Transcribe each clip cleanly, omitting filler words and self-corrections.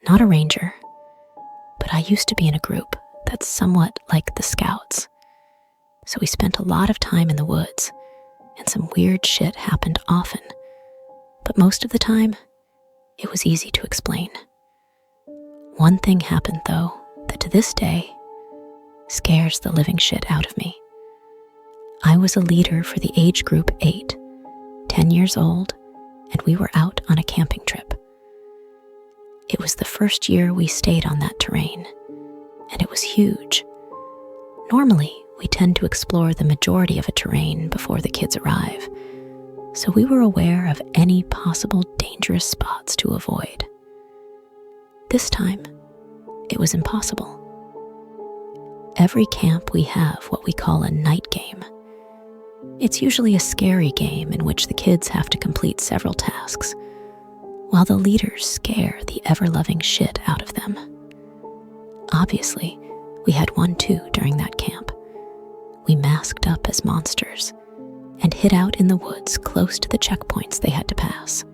not a ranger, but I used to be in a group that's somewhat like the Scouts. So we spent a lot of time in the woods, and some weird shit happened often. But most of the time, it was easy to explain. One thing happened, though, that to this day scares the living shit out of me. I was a leader for the age group 8, 10 years old, and we were out on a camping trip. It was the first year we stayed on that terrain, and it was huge. Normally, we tend to explore the majority of a terrain before the kids arrive, so we were aware of any possible dangerous spots to avoid. This time, it was impossible. Every camp we have what we call a night game. It's usually a scary game in which the kids have to complete several tasks, while the leaders scare the ever-loving shit out of them. Obviously, we had one too during that camp. We masked up as monsters and hid out in the woods close to the checkpoints they had to pass.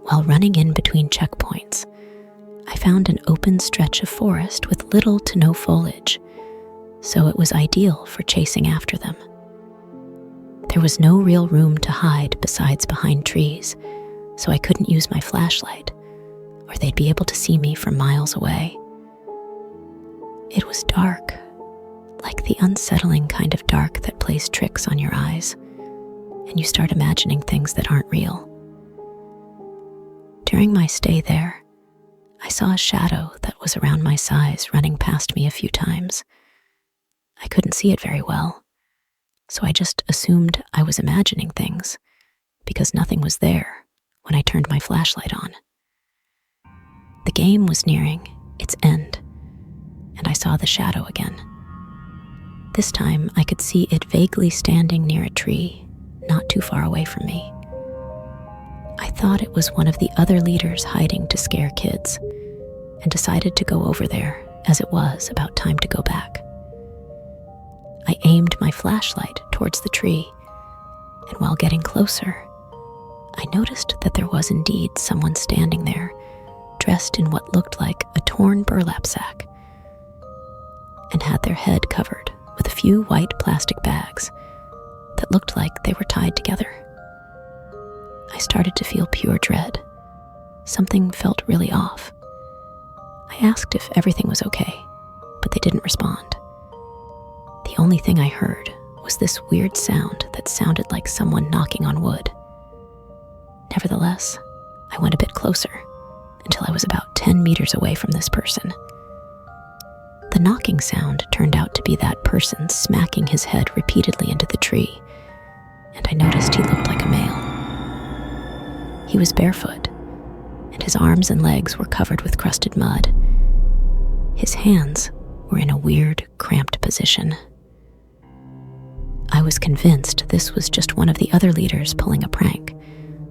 While running in between checkpoints, I found an open stretch of forest with little to no foliage, so it was ideal for chasing after them. There was no real room to hide besides behind trees, so I couldn't use my flashlight, or they'd be able to see me from miles away. It was dark, like the unsettling kind of dark that plays tricks on your eyes, and you start imagining things that aren't real. During my stay there, I saw a shadow that was around my size running past me a few times. I couldn't see it very well, so I just assumed I was imagining things because nothing was there when I turned my flashlight on. The game was nearing its end, and I saw the shadow again. This time I could see it vaguely standing near a tree, not too far away from me. I thought it was one of the other leaders hiding to scare kids, and decided to go over there as it was about time to go back. I aimed my flashlight towards the tree, and while getting closer, I noticed that there was indeed someone standing there, dressed in what looked like a torn burlap sack, and had their head covered with a few white plastic bags that looked like they were tied together. I started to feel pure dread. Something felt really off. I asked if everything was okay, but they didn't respond. The only thing I heard was this weird sound that sounded like someone knocking on wood. Nevertheless, I went a bit closer until I was about 10 meters away from this person. The knocking sound turned out to be that person smacking his head repeatedly into the tree, and I noticed he looked like a male. He was barefoot, and his arms and legs were covered with crusted mud. His hands were in a weird, cramped position. I was convinced this was just one of the other leaders pulling a prank,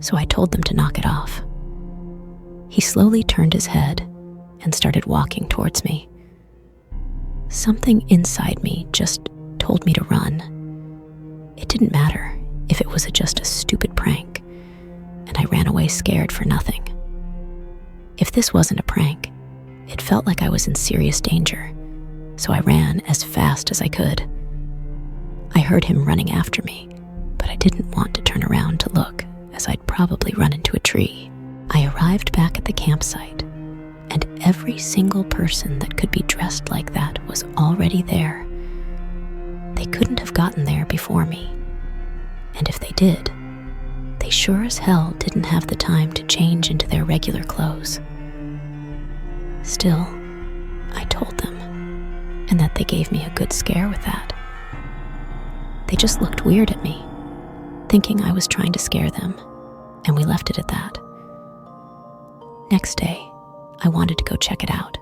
so I told them to knock it off. He slowly turned his head and started walking towards me. Something inside me just told me to run. It didn't matter if it was just a stupid prank, and I ran away scared for nothing. If this wasn't a prank, it felt like I was in serious danger, so I ran as fast as I could. I heard him running after me, but I didn't want to turn around to look, as I'd probably run into a tree. I arrived back at the campsite, and every single person that could be dressed like that was already there. They couldn't have gotten there before me, and if they did, they sure as hell didn't have the time to change into their regular clothes. Still, I told them, and that they gave me a good scare with that. They just looked weird at me, thinking I was trying to scare them, and we left it at that. Next day, I wanted to go check it out.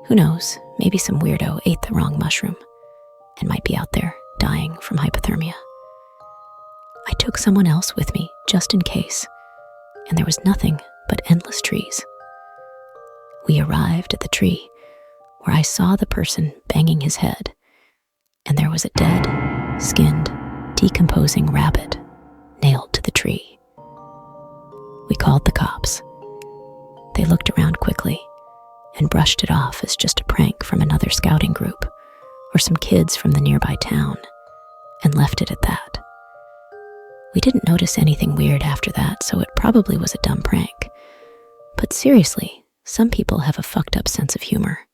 Who knows, maybe some weirdo ate the wrong mushroom and might be out there dying from hypothermia. I took someone else with me just in case, and there was nothing but endless trees. We arrived at the tree where I saw the person banging his head, and there was a dead, skinned, decomposing rabbit nailed to the tree. We called the cops. They looked around and brushed it off as just a prank from another scouting group or some kids from the nearby town, and left it at that. We didn't notice anything weird after that, so it probably was a dumb prank. But seriously, some people have a fucked up sense of humor.